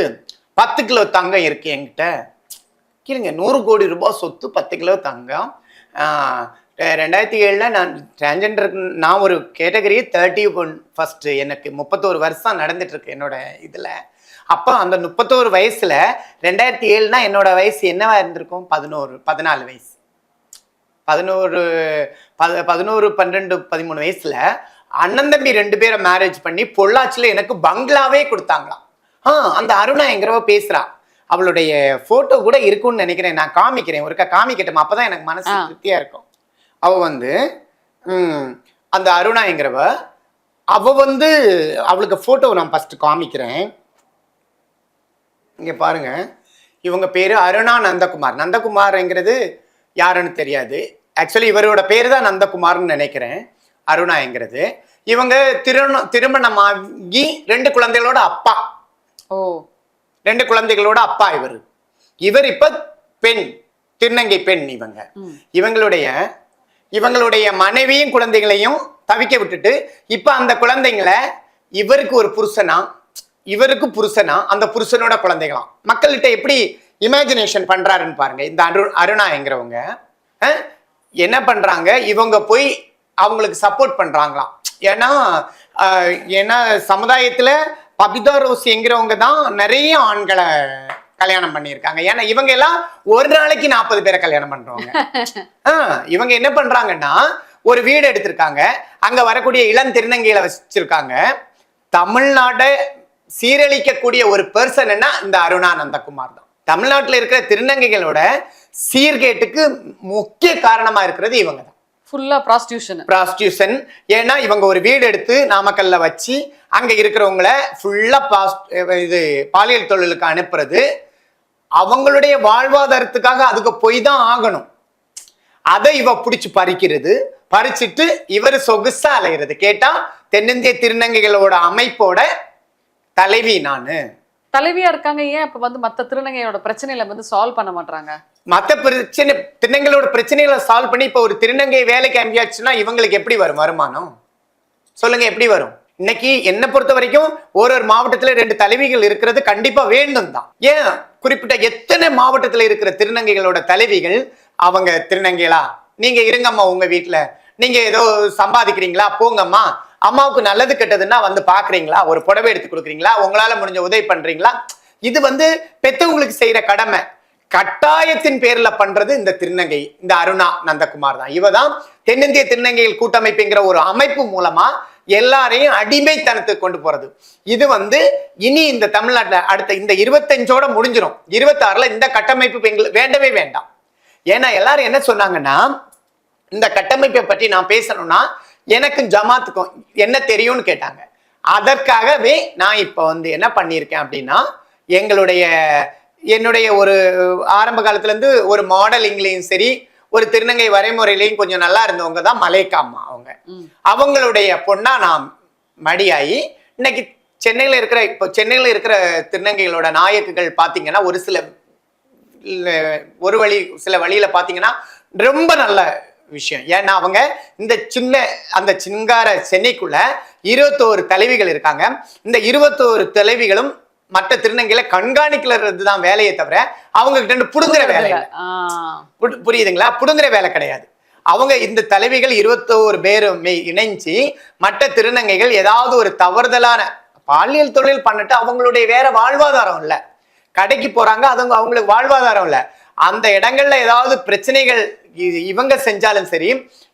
10 கிலோ தங்கம் இருக்கு என்கிட்ட. கேளுங்க, 100 கோடி ரூபாய் சொத்து, 10 கிலோ தங்கம். 2007 நான் டிரான்ஜெண்டருக்கு நான் ஒரு கேட்டகரி 31 ஃபர்ஸ்ட், எனக்கு 31 வருஷம் நடந்துட்டு இருக்கு என்னோட இதுல. அப்போ அந்த 31 வயசுல 2007னா என்னோட வயசு என்னவா இருந்திருக்கும், 14 வயசு. 11 12 13 வயசுல அண்ணன் தம்பி 2 பேரை மேரேஜ் பண்ணி பொள்ளாச்சியில எனக்கு பங்களாவே கொடுத்தாங்களாம். அந்த அருணா எங்கிறவ பேசுறா, அவளுடைய போட்டோ கூட இருக்கும்னு நினைக்கிறேன், நான் காமிக்கிறேன், ஒருக்கா காமிக்கட்டும், அப்பதான் எனக்கு மனசு திருப்தியா இருக்கும். அவ அந்த அருணா என்கிறவ, அவ அவளுக்கு போட்டோ நான் ஃபர்ஸ்ட் காமிக்கிறேன். இங்க பாருங்க, இவங்க பேரு அருணா நந்தகுமார். நந்தகுமார்ங்கிறது யாருன்னு தெரியாது, ஆக்சுவலி இவரோட பேரு தான் நந்தகுமார்னு நினைக்கிறேன். அருணாங்கிறது இவங்க திருமணமாகி 2 குழந்தைகளோட அப்பா. 2 குழந்தைகளோட அப்பா இவர் இப்ப பெண், திருநங்கை பெண். இவங்களுடைய மனைவியும் குழந்தைகளையும் தவிக்க விட்டுட்டு இப்ப அந்த குழந்தைங்களை இவருக்கு ஒரு புருஷனா அந்த புருஷனோட குழந்தைகளாம். மக்கள்கிட்ட எப்படி இமேஜினேஷன் பண்றாருன்னு பாருங்க. இந்த அருணாங்கிறவங்க என்ன பண்றாங்க, இவங்க போய் அவங்களுக்கு சப்போர்ட் பண்றாங்களாம். ஏன்னா சமுதாயத்துல பபிதா ரோஸ் என்கிறவங்க தான் நிறைய ஆண்களை கல்யாணம் பண்ணியிருக்காங்க. ஏன்னா இவங்க எல்லாம் ஒரு நாளைக்கு 40 பேரை கல்யாணம் பண்றவங்க. இவங்க என்ன பண்றாங்கன்னா, ஒரு வீடு எடுத்திருக்காங்க, அங்க வரக்கூடிய இளம் திருநங்கைகளை வச்சிருக்காங்க. தமிழ்நாட்டை சீரழிக்கக்கூடிய ஒரு பர்சன்னா இந்த அருணா நந்தகுமார் தான். தமிழ்நாட்டில் இருக்கிற திருநங்கைகளோட சீர்கேட்டுக்கு முக்கிய காரணமா இருக்கிறது இவங்க தான். ஃபுல்லா ப்ராஸ்டியூஷன். ஏன்னா இவங்க ஒரு வீடு எடுத்து நாமக்கல்ல வச்சு அங்க இருக்கிறவங்கள ஃபுல்லா பாலியல் தொழிலுக்கு அனுப்புறது, அவங்களுடைய வாழ்வாதாரத்துக்காக அதுக்கு போய் தான் ஆகணும். அதை இவ பிடிச்சு பறிச்சிட்டு இவர் சொகுசா அலைகிறது. கேட்டா தென்னிந்திய திருநங்கைகளோட அமைப்போட தலைவி தலைவியா இருக்காங்க. ஏன் அப்ப மத்த திருநங்கையோட பிரச்சனைகளை சால்வ் பண்ண மாட்டாங்க? மத்த பிரச்சனை திருநங்கைகளோட பிரச்சனைகளை சால்வ் பண்ணி இப்ப ஒரு திருநங்கை வேலைக்கு அனுப்பியாச்சுன்னா இவங்களுக்கு எப்படி வரும் வருமானம் சொல்லுங்க, எப்படி வரும்? இன்னைக்கு என்ன பொறுத்த வரைக்கும் ஒரு மாவட்டத்துல 2 தலைவிகள் இருக்கிறது கண்டிப்பா வேண்டும் தான். ஏன் குறிப்பிட்ட எத்தனை மாவட்டத்துல இருக்கிற திருநங்கைகளோட தலைவிகள் அவங்க திருநங்கைகளா, நீங்க இருங்கம்மா உங்க வீட்டுல, நீங்க ஏதோ சம்பாதிக்கிறீங்களா, போங்கம்மா, அம்மாவுக்கு நல்லது கெட்டதுன்னா பாக்குறீங்களா, ஒரு புடவை எடுத்து கொடுக்குறீங்களா, உங்களால முடிஞ்ச உதவி பண்றீங்களா? இது பெத்தவங்களுக்கு செய்யற கடமை. கட்டாயத்தின் பேர்ல பண்றது இந்த திருநங்கை, இந்த அருணா நந்தகுமார் தான். இவதான் தென்னிந்திய திருநங்கைகள் கூட்டமைப்புங்கிற ஒரு அமைப்பு மூலமா எல்லாரையும் அடிமைத்தனத்துக்கு கொண்டு போறது. இது இனி இந்த தமிழ்நாட்டில் அடுத்த இந்த 25ஓட முடிஞ்சிடும். 26ல இந்த கட்டமைப்பு வேண்டவே வேண்டாம். ஏன்னா எல்லாரும் என்ன சொன்னாங்கன்னா, இந்த கட்டமைப்பை பற்றி நான் பேசணும்னா எனக்கும் ஜமாத்துக்கும் என்ன தெரியும்னு கேட்டாங்க. அதற்காகவே நான் இப்ப என்ன பண்ணியிருக்கேன் அப்படின்னா, என்னுடைய ஒரு ஆரம்ப காலத்துல இருந்து ஒரு மாடலிங்லையும் சரி, ஒரு திருநங்கை வரைமுறையிலையும் கொஞ்சம் நல்லா இருந்தவங்க தான் மலேக்கா அம்மா. அவங்களுடைய பொண்ணா நான் மடியாயி இன்னைக்கு சென்னையில இருக்கிற திருநங்கைகளோட நாயக்குகள் பாத்தீங்கன்னா சில வழியில பாத்தீங்கன்னா ரொம்ப நல்ல விஷயம். ஏன்னா அவங்க இந்த அந்த சிங்கார சென்னைக்குள்ள 21 தலைவிகள் இருக்காங்க. இந்த 21 தலைவிகளும் மற்ற திருநங்கைகளை கண்காணிக்கிறது தான் வேலையை தவிர அவங்க கிட்ட புடுங்குற வேலை, புரியுதுங்களா? புடுங்குற வேலை கிடையாது. அவங்க இந்த தலைவிகள் 21 பேருமே இணைஞ்சு மற்ற திருநங்கைகள் ஏதாவது ஒரு தவறுதலான பாலியல் தொழில் பண்ணிட்டு அவங்களுடைய வேற வாழ்வாதாரம் இல்லை, கடைக்கு போறாங்க, அது அவங்களுக்கு வாழ்வாதாரம் இல்லை. அந்த இடங்கள்ல ஏதாவது பிரச்சனைகள் இவங்க செஞ்சாலும் சரி,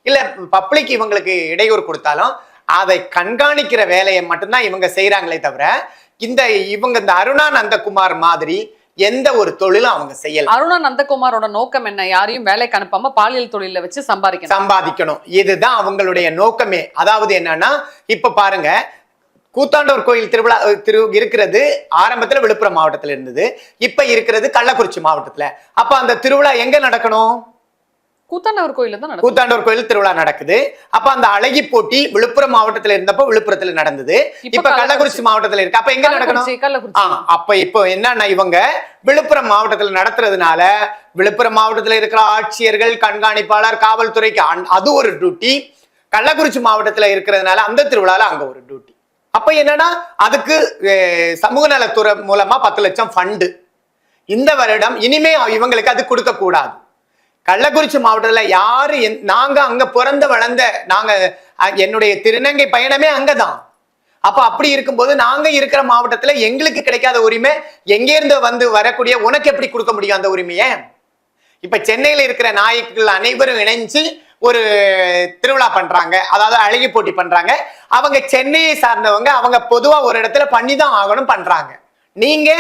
இல்ல பப்ளிக் இவங்களுக்கு இடையூறு கொடுத்தாலும் அதை கண்காணிக்கிற வேலையை மட்டும்தான் இவங்க செய்யறாங்களே தவிர, இவங்க இந்த அருணா நந்தகுமார் மாதிரி எந்த ஒரு தொழிலும் அவங்க செய்யல. அருணா நந்தகுமாரோட நோக்கம் என்ன? யாரையும் வேலைக்கு அனுப்பாம பாலியல் தொழில வச்சு சம்பாதிக்கணும். இதுதான் அவங்களுடைய நோக்கமே. அதாவது என்னன்னா, இப்ப பாருங்க, கூத்தாண்டவர் கோயில் திருவிழா இருக்கிறது ஆரம்பத்துல விழுப்புரம் மாவட்டத்துல இருந்தது, இப்ப இருக்கிறது கள்ளக்குறிச்சி மாவட்டத்துல. அப்ப அந்த திருவிழா எங்க நடக்கணும்? கூத்தாண்டவர் கோயில தான் நடக்கும். கூத்தாண்டவர் கோயில் திருவிழா நடக்குது. அப்ப அந்த அழகி போட்டி விழுப்புரம் மாவட்டத்துல இருந்தப்போ விழுப்புரத்துல நடந்தது, இப்ப கள்ளக்குறிச்சி மாவட்டத்துல இருக்கு. அப்ப எங்க நடக்கணும்? அப்ப இப்போ என்னன்னா, இவங்க விழுப்புரம் மாவட்டத்துல நடத்துறதுனால விழுப்புரம் மாவட்டத்துல இருக்கிற ஆட்சியர்கள், கண்காணிப்பாளர், காவல்துறைக்கு அது ஒரு டியூட்டி. கள்ளக்குறிச்சி மாவட்டத்துல இருக்கிறதுனால அந்த திருவிழால அங்க ஒரு டியூட்டி. அப்ப என்னன்னா, அதுக்கு சமூக நலத்துறை மூலமா 10 லட்சம் ஃபண்டு இந்த வருடம். இனிமே இவங்களுக்கு அது கொடுக்க கூடாது. கள்ளக்குறிச்சி மாவட்டத்துல யாரு, நாங்க அங்க பிறந்த வளர்ந்த, என்னுடைய திருநங்கை பயணமே அங்கதான். அப்ப அப்படி இருக்கும்போது நாங்க இருக்கிற மாவட்டத்துல எங்களுக்கு கிடைக்காத உரிமை எங்கே இருந்து வரக்கூடிய உனக்கு எப்படி கொடுக்க முடியும் அந்த உரிமையை? இப்ப சென்னையில இருக்கிற நாயக்குகள் அனைவரும் இணைஞ்சு ஒரு திருவிழா பண்றாங்க, அதாவது அழகி போட்டி பண்றாங்க. அவங்க சென்னையை சார்ந்தவங்க, அவங்க பொதுவா ஒரு இடத்துல பண்ணிதான் ஆகணும் பண்றாங்க. நீங்க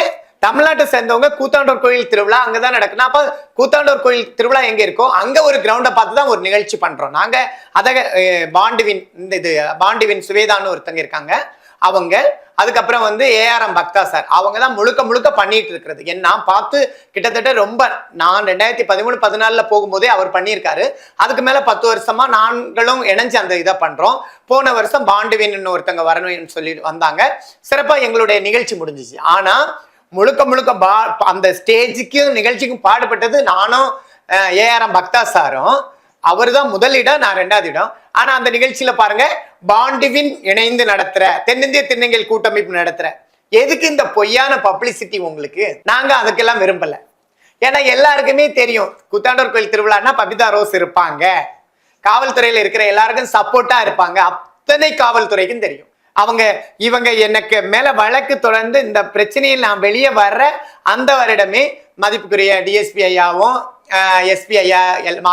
தமிழ்நாட்டை சேர்ந்தவங்க கூத்தாண்டவர் கோயில் திருவிழா அங்கதான் நடக்குது. அப்ப கூத்தாண்டவர் கோயில் திருவிழா எங்க இருக்கோ அங்க ஒரு கிரவுண்டை பார்த்து தான் ஒரு நிகழ்ச்சி பண்றோம் நாங்க. அத பாண்டிவின் சுவேதான்னு ஒருத்தங்க இருக்காங்க, அவங்க. அதுக்கப்புறம் ARM பக்தா சார், அவங்க தான் முழுக்க முழுக்க பண்ணிட்டு இருக்கிறது. நான் பார்த்து கிட்டத்தட்ட ரொம்ப, நான் 2013-14 போகும்போதே அவர் பண்ணியிருக்காரு. அதுக்கு மேல 10 வருஷமா நாங்களும் இணைஞ்சு அந்த இதை பண்றோம். போன வருஷம் பாண்டிவின் ஒருத்தங்க வரணும்னு சொல்லி வந்தாங்க, சிறப்பா எங்களுடைய நிகழ்ச்சி முடிஞ்சிச்சு. ஆனா முழுக்க முழுக்க அந்த ஸ்டேஜுக்கும் நிகழ்ச்சிக்கும் பாடுபட்டது நானும் ARM பக்தா சாரும். அவர் தான் முதல் இடம், நான் 2வது இடம். ஆனா அந்த நிகழ்ச்சியில பாருங்க, பாண்டிவின் இணைந்து நடத்துற தென்னிந்திய திருநங்கைகள் கூட்டமைப்பு நடத்துற, எதுக்கு இந்த பொய்யான பப்ளிசிட்டி உங்களுக்கு? நாங்க அதுக்கெல்லாம் விரும்பல. ஏன்னா எல்லாருக்குமே தெரியும், கூத்தாண்டவர் கோயில் திருவிழான்னா பபிதா ரோஸ் இருப்பாங்க, காவல்துறையில இருக்கிற எல்லாருக்கும் சப்போர்ட்டா இருப்பாங்க, அத்தனை காவல்துறைக்கும் தெரியும். இவங்க எனக்கு மேல வழக்கு தொடர்ந்து இந்த பிரச்சனையில் நான் வெளியே வர்ற அந்த வருடமே மதிப்புக்குரிய DSP ஐயாவும் SP ஐயா,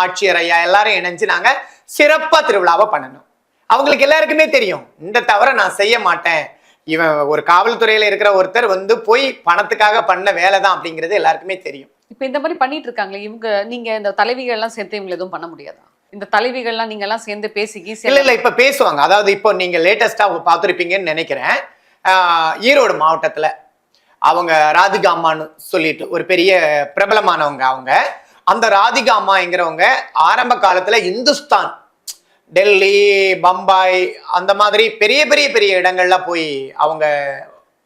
ஆட்சியர் ஐயா எல்லாரும் இணைஞ்சு நாங்க சிறப்பா திருவிழாவை பண்ணணும். அவங்களுக்கு எல்லாருக்குமே தெரியும், இந்த தவிர நான் செய்ய மாட்டேன், இவன் ஒரு காவல்துறையில இருக்கிற ஒருத்தர் போய் பணத்துக்காக பண்ண வேலை தான் அப்படிங்கிறது எல்லாருக்குமே தெரியும். இப்ப இந்த மாதிரி பண்ணிட்டு இருக்காங்களே இவங்க, நீங்க இந்த தலைவிகள் எல்லாம் சேர்த்து இவங்க எதுவும் பண்ண முடியாதா? இந்த தலைவிகள்லாம் நீங்க எல்லாம் சேர்ந்து பேசிக்கி? இல்ல இப்ப பேசுவாங்க. அதாவது இப்போ நீங்க லேட்டஸ்டா பார்த்துருப்பீங்கன்னு நினைக்கிறேன், ஈரோடு மாவட்டத்துல அவங்க ராதிகா அம்மான்னு சொல்லிட்டு ஒரு பெரிய பிரபலமானவங்க. அந்த ராதிகா அம்மாங்கிறவங்க ஆரம்ப காலத்துல இந்துஸ்தான், டெல்லி, பம்பாய் அந்த மாதிரி பெரிய பெரிய பெரிய இடங்கள்ல போய் அவங்க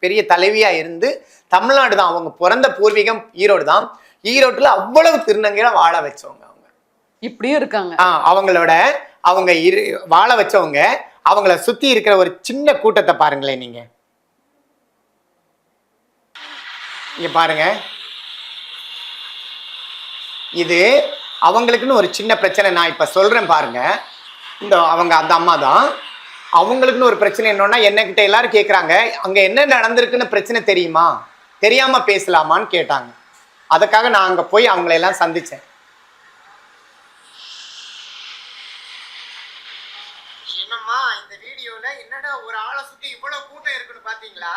பெரிய தலைவியா இருந்து, தமிழ்நாடு தான் அவங்க பிறந்த பூர்வீகம் ஈரோடு தான், ஈரோட்டுல அவ்வளவு திருநங்கைகளை வாழ வச்சவங்க. இப்படியும் இருக்காங்க. அவங்க வாழ வச்சவங்க. அவங்கள சுத்தி இருக்கிற ஒரு சின்ன கூட்டத்தை பாருங்களேன் நீங்க. இங்க பாருங்க, இது அவங்களுக்குன்னு ஒரு சின்ன பிரச்சனை. நான் இப்ப சொல்றேன் பாருங்க, அந்த அம்மா தான், அவங்களுக்குன்னு ஒரு பிரச்சனை. என்னன்னா, என்னகிட்ட எல்லாரும் கேட்கறாங்க, அங்க என்ன நடந்திருக்குன்னு பிரச்சனை தெரியுமா, தெரியாம பேசலாமான்னு கேட்டாங்க. அதுக்காக நான் அங்க போய் அவங்களை எல்லாம் சந்திச்சேன். என்னம்மா இந்த வீடியோல என்னடா ஒரு ஆளை சுத்தி இவ்வளவு கூட்டம் இருக்குன்னு பாத்தீங்களா?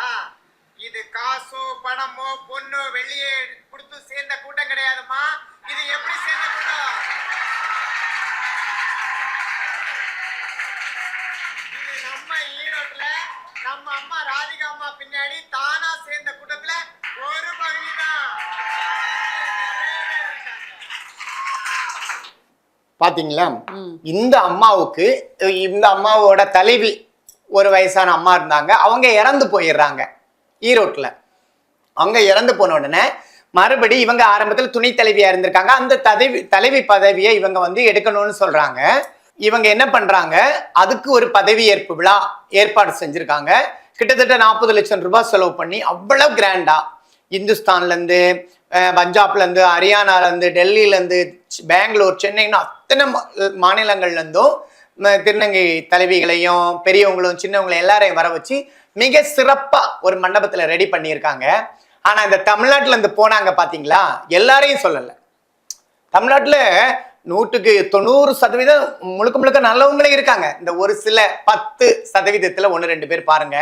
இது காசோ பணமோ பொண்ணோ வெளியே கொடுத்து சேர்ந்த கூட்டம் கிடையாதுமா. இது எப்படி சேர்ந்த கூட்டம்? இது நம்ம ஈரோட்ல நம்ம அம்மா ராதிகா அம்மா பின்னாடி தானா சேர்ந்த கூட்டத்துல ஒரு பகுதி தான். பாத்தீங்களா? இந்த அம்மாவோட தலைவி ஒரு வயசான அம்மா இருந்தாங்க, அவங்க இறந்து போயிடுறாங்க ஈரோட்ல. அவங்க இறந்து போன உடனே மறுபடி இவங்க ஆரம்பத்தில் துணை தலைவியா இருந்திருக்காங்க. அந்த தலைவி பதவியை இவங்க எடுக்கணும்னு சொல்றாங்க. இவங்க என்ன பண்றாங்க, அதுக்கு ஒரு பதவி ஏற்பு விழா ஏற்பாடு செஞ்சிருக்காங்க. கிட்டத்தட்ட 40 லட்சம் ரூபாய் செலவு பண்ணி அவ்வளவு கிராண்டா, இந்துஸ்தான்ல இருந்து, பஞ்சாப்ல இருந்து, ஹரியானால இருந்து, டெல்லியில இருந்து, பெங்களூர், சென்னைன்னு அத்தனை மாநிலங்கள்ல இருந்தும் திருநங்கை தலைவிகளையும் பெரியவங்களும் சின்னவங்களையும் எல்லாரையும் வர வச்சு மிக சிறப்பா ஒரு மண்டபத்துல ரெடி பண்ணியிருக்காங்க. ஆனா இந்த தமிழ்நாட்டுல இருந்து போனாங்க பாத்தீங்களா, எல்லாரையும் சொல்லல. தமிழ்நாட்டுல 100% முழுக்க முழுக்க நல்லவங்களே இருக்காங்க. இந்த ஒரு சில 10% 1-2 பேர் பாருங்க,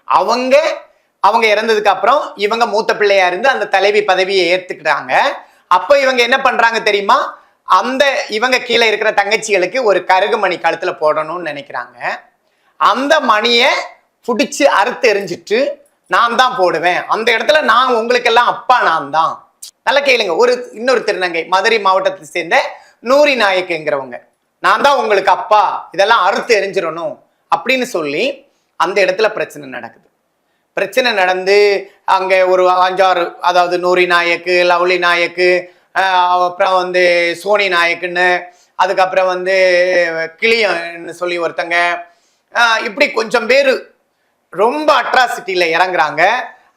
அவங்க இறந்ததுக்கு அப்புறம் இவங்க மூத்த பிள்ளையா இருந்து அந்த தலைவி பதவியை ஏத்துக்கிட்டாங்க. அப்ப இவங்க என்ன பண்றாங்க தெரியுமா, அந்த இவங்க கீழே இருக்கிற தங்கச்சிகளுக்கு ஒரு கருகு மணி கழுத்துல போடணும்னு நினைக்கிறாங்க. அந்த மணியை புடிச்சு அறுத்து எரிஞ்சிட்டு நான் தான் போடுவேன், அந்த இடத்துல நான் உங்களுக்கெல்லாம் அப்பா நான் தான். நல்லா கேளுங்க. இன்னொரு திருநங்கை மதுரை மாவட்டத்தை சேர்ந்த நூரி நாயக்குங்கிறவங்க, நான் தான் உங்களுக்கு அப்பா, இதெல்லாம் அறுத்து எரிஞ்சிடணும் அப்படின்னு சொல்லி அந்த இடத்துல பிரச்சனை நடக்குது. பிரச்சனை நடந்து அங்க ஒரு 5-6, அதாவது நூரி நாயக்கு, லவ்லி நாயக்கு, அப்புறம் சோனி நாயக்குன்னு, அதுக்கப்புறம் கிளியன்னு சொல்லி ஒருத்தங்க, இப்படி கொஞ்சம் பேர் ரொம்ப அட்ராசிட்டியில இறங்குறாங்க.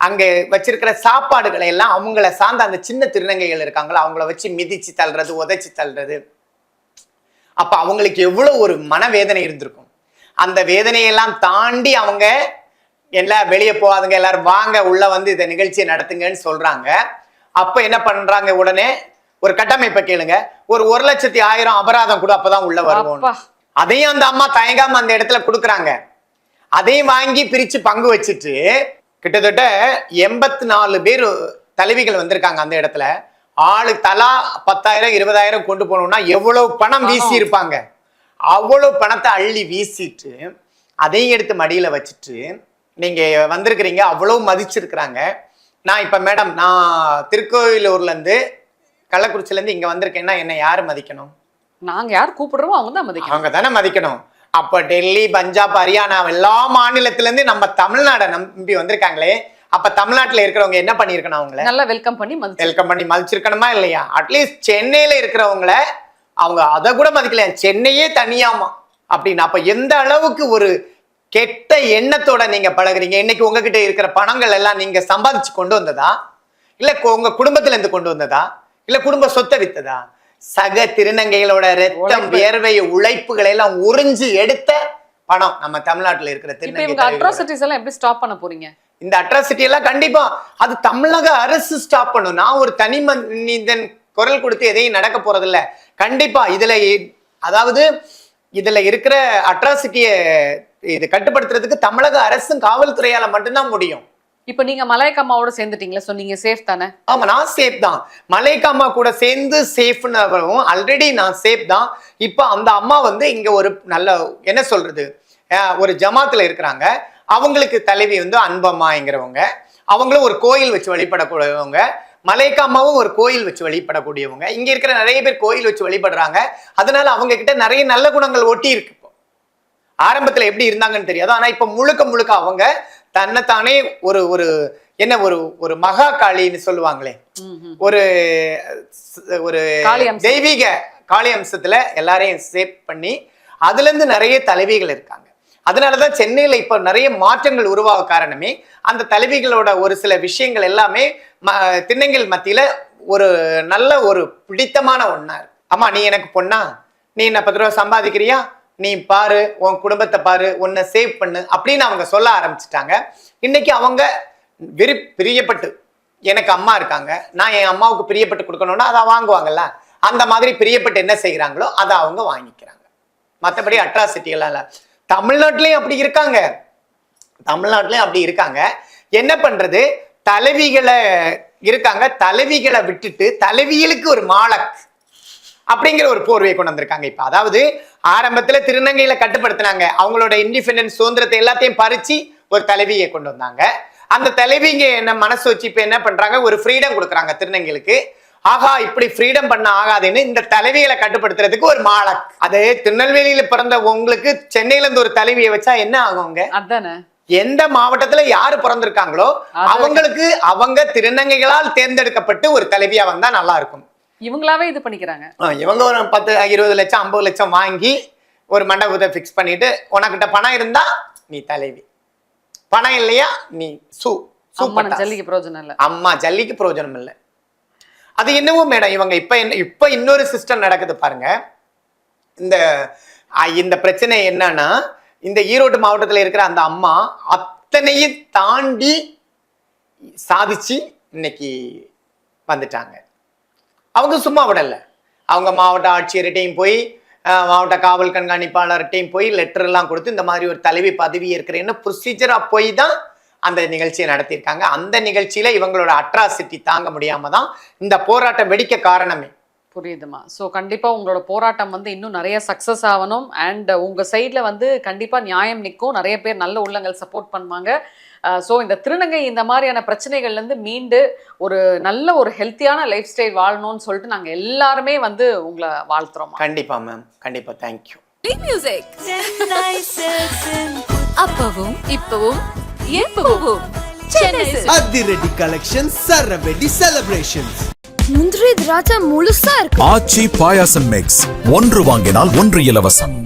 அங்க வச்சிருக்கிற சாப்பாடுகளை எல்லாம் அவங்கள சார்ந்த அந்த சின்ன திருநங்கைகள் இருக்காங்களா அவங்கள வச்சு மிதிச்சு தள்ளுறது, உதைச்சு தள்ளுறது. அப்ப அவங்களுக்கு எவ்வளவு ஒரு மனவேதனை இருந்திருக்கும். அந்த வேதனையெல்லாம் தாண்டி அவங்க எல்லாம் வெளியே போகாதுங்க, எல்லாரும் வாங்க உள்ள இந்த நிகழ்ச்சியை நடத்துங்கன்னு சொல்றாங்க. அப்ப என்ன பண்றாங்க, உடனே ஒரு கட்டமைப்பை கேளுங்க, ஒரு 1,00,000 அபராதம் கூட அப்பதான் உள்ள வருவோம். அதையும் அந்த அம்மா தயங்காம அந்த இடத்துல கொடுக்குறாங்க. அதையும் வாங்கி பிரிச்சு பங்கு வச்சுட்டு கிட்டத்தட்ட 84 பேர் தலைவிகள் வந்திருக்காங்க. அந்த இடத்துல ஆளு தலா 10,000 20,000 கொண்டு போனோம்னா எவ்வளவு பணம் வீசி இருப்பாங்க. அவ்வளவு பணத்தை அள்ளி வீசிட்டு அதையும் எடுத்து மடியில வச்சுட்டு நீங்க வந்திருக்கிறீங்க, அவ்வளவு மதிச்சிருக்கிறாங்க. நான் இப்ப மேடம், நான் திருக்கோயிலூர்ல இருந்து கள்ளக்குறிச்சில இருந்து இங்க வந்திருக்கேன்னா என்ன யாரு மதிக்கணும்? நாங்க யார் கூப்பிடுறோமோ அவங்க தான் மதிக்கணும். அவங்க தானே மதிக்கணும். அப்ப டெல்லி, பஞ்சாப், ஹரியானா எல்லா மாநிலத்தில இருந்து நம்ம தமிழ்நாடை நம்பி வந்திருக்காங்களே, அப்ப தமிழ்நாட்டுல இருக்கிறவங்க என்ன பண்ணிருக்கணும்? அவங்கள நல்லா வெல்கம் பண்ணி மதிச்சிருக்கணுமா இல்லையா? அட்லீஸ்ட் சென்னையில இருக்கிறவங்கள அவங்க அதை கூட மதிக்கல, சென்னையே தனியாமா அப்படின்னு. அப்ப எந்த அளவுக்கு ஒரு கெட்ட எண்ணத்தோட நீங்க பழகுறீங்க. இன்னைக்கு உங்ககிட்ட இருக்கிற பணங்கள் எல்லாம் நீங்க சம்பாதிச்சு கொண்டு வந்ததா, இல்ல உங்க குடும்பத்துல இருந்து கொண்டு வந்ததா, இல்ல குடும்ப சொத்தை வித்ததா? சக திருநங்கைகளோட ரத்தம், வியர்வை, உழைப்புகளை எல்லாம் உறிஞ்சு எடுத்த பணம் நம்ம தமிழ்நாட்டுல இருக்கிற திருநங்கை. அட்ராசிட்டிஸ் எல்லாம் எப்படி ஸ்டாப் பண்ண போறீங்க? இந்த அட்ராசிட்டி எல்லாம் கண்டிப்பா அது தமிழக அரசு ஸ்டாப் பண்ணும். நான் ஒரு தனி மனிதன் குரல் கொடுத்து எதையும் நடக்க போறது இல்ல. கண்டிப்பா அதாவது இதுல இருக்கிற அட்ராசிட்டியை இது கட்டுப்படுத்துறதுக்கு தமிழக அரசும் காவல்துறையால மட்டும்தான் முடியும். இப்ப நீங்க மலையக்கா அம்மாவோட சேர்ந்துட்டீங்களா, சோ நீங்க சேஃப் தானே? ஆமா, நான் சேஃப் தான். மலையக்கா அம்மா கூட சேர்ந்து சேஃப்னு ஆல்ரெடி நான் சேஃப் தான். இப்ப அந்த அம்மா இங்க ஒரு நல்ல என்ன சொல்றது, ஒரு ஜமாத்துல இருக்கிறாங்க. அவங்களுக்கு தலைவி அன்பம்மாங்கிறவங்க, அவங்களும் ஒரு கோயில் வச்சு வழிபடக்கூடியவங்க. மலையக்கா அம்மாவும் ஒரு கோயில் வச்சு வழிபடக்கூடியவங்க. இங்க இருக்கிற நிறைய பேர் கோயில் வச்சு வழிபடுறாங்க. அதனால அவங்க கிட்ட நிறைய நல்ல குணங்கள் ஒட்டி இருக்கு. ஆரம்பத்துல எப்படி இருந்தாங்கன்னு தெரியாது, ஆனா இப்ப முழுக்க முழுக்க அவங்க தன்னைத்தானே ஒரு ஒரு என்ன ஒரு ஒரு மகா காளின்னு சொல்லுவாங்களே, ஒரு ஒரு தெய்வீக காளி அம்சத்துல எல்லாரையும் சேவ் பண்ணி அதுல இருந்து நிறைய தலைவிகள் இருக்காங்க. அதனாலதான் சென்னையில இப்ப நிறைய மாற்றங்கள் உருவாக காரணமே அந்த தலைவிகளோட ஒரு சில விஷயங்கள் எல்லாமே திருநங்கைகள் மத்தியில ஒரு நல்ல ஒரு பிடித்தமான ஒண்ணா இருக்கு. அம்மா, நீ எனக்கு பொண்ணா, நீ என்ன 10 ரூபா சம்பாதிக்கிறியா, நீ பாரு, உன் குடும்பத்தை பாரு, உன்னை சேவ் பண்ணு அப்படின்னு அவங்க சொல்ல ஆரம்பிச்சுட்டாங்க. இன்னைக்கு அவங்க பிரியப்பட்டு, எனக்கு அம்மா இருக்காங்க, நான் என் அம்மாவுக்கு பிரியப்பட்டு கொடுக்கணும்னா அதை வாங்குவாங்கல்ல, அந்த மாதிரி பிரியப்பட்டு என்ன செய்யறாங்களோ அதை அவங்க வாங்கிக்கிறாங்க. மற்றபடி அட்ராசிட்டி எல்லாம் இல்ல. தமிழ்நாட்டிலையும் அப்படி இருக்காங்க, தமிழ்நாட்டிலையும் அப்படி இருக்காங்க. என்ன பண்றது, தலைவிகளை இருக்காங்க, தலைவிகளை விட்டுட்டு தலைவிகளுக்கு ஒரு மாலக் அப்படிங்கிற ஒரு போர்வையை கொண்டு வந்திருக்காங்க. இப்ப அதாவது ஆரம்பத்துல திருநங்கையில கட்டுப்படுத்தினாங்க, அவங்களோட இண்டிபெண்டன்ஸ் சுதந்திரத்தை எல்லாத்தையும் பறிச்சு ஒரு தலைவியை கொண்டு வந்தாங்க. அந்த தலைவிங்க என்ன மனசு வச்சு இப்ப என்ன பண்றாங்க, ஒரு ஃப்ரீடம் கொடுக்குறாங்க திருநங்கைகளுக்கு. ஆகா, இப்படி ஃப்ரீடம் பண்ண ஆகாதுன்னு இந்த தலைவிகளை கட்டுப்படுத்துறதுக்கு ஒரு மாலக். அது திருநெல்வேலியில பிறந்த உங்களுக்கு சென்னையில இருந்து ஒரு தலைவியை வச்சா என்ன ஆகுங்க? அதானே, எந்த மாவட்டத்துல யாரு பிறந்திருக்காங்களோ அவங்களுக்கு அவங்க திருநங்கைகளால் தேர்ந்தெடுக்கப்பட்டு ஒரு தலைவியா வந்தா நல்லா இருக்கும். இவங்களாவே இது பண்ணிக்கிறாங்க. இவங்க ஒரு 10 20 லட்சம் 50 லட்சம் வாங்கி ஒரு மண்டபத்தை பிக்ஸ் பண்ணிட்டு, உனக்கிட்ட பணம் இருந்தா நீ தலைவி, பணம் இல்லையா நீ ஜல்லிக்கு பிரயோஜனம் இல்லை. அம்மா ஜல்லிக்கு பிரயோஜனம் இல்லை. அது என்னவோ மேடம், இவங்க இப்ப இன்னொரு சிஸ்டம் நடக்குது பாருங்க. இந்த பிரச்சனை என்னன்னா, இந்த ஈரோடு மாவட்டத்தில் இருக்கிற அந்த அம்மா அத்தனையும் தாண்டி சாதிச்சு இன்னைக்கு வந்துட்டாங்க. அவங்க சும்மா விடல, அவங்க மாவட்ட ஆட்சியர்கிட்டையும் போய் மாவட்ட காவல் கண்காணிப்பாளர்கிட்டையும் போய் லெட்டர் எல்லாம் கொடுத்து இந்த மாதிரி ஒரு தலைவி பதவி இருக்கிறேன்னு ப்ரொசீஜராக போய் தான் அந்த நிகழ்ச்சியை நடத்தியிருக்காங்க. அந்த நிகழ்ச்சியில இவங்களோட அட்ராசிட்டி தாங்க முடியாம தான் இந்த போராட்டம் வெடிக்க காரணமே. புரியுதுமா. ஸோ கண்டிப்பாக உங்களோட போராட்டம் வந்து இன்னும் நிறைய சக்ஸஸ் ஆகணும். அண்ட் உங்கள் சைடில் வந்து கண்டிப்பாக நியாயம் நிற்கும், நிறைய பேர் நல்ல உள்ளங்கள் சப்போர்ட் பண்ணுவாங்க. ஸோ இந்த திருநங்கை இந்த மாதிரியான பிரச்சனைகள்லேருந்து மீண்டு ஒரு நல்ல ஒரு ஹெல்த்தியான லைஃப் ஸ்டைல் வாழணும்னு சொல்லிட்டு நாங்கள் எல்லாருமே வந்து உங்களை வாழ்த்துறோம். கண்டிப்பா மேம், கண்டிப்பா. தேங்க்யூ. மியூசிக் அப்பவும் இப்பவும் எப்பவும் சென்னை சில்க்ஸ். அதிரடி கலெக்ஷன் சரவெடி செலிப்ரேஷன்ஸ். முந்திரி திராட்சை முழுசா இருக்கு. ஆச்சி பாயாசம் மிக்ஸ், ஒன்று வாங்கினால் ஒன்று இலவசம்.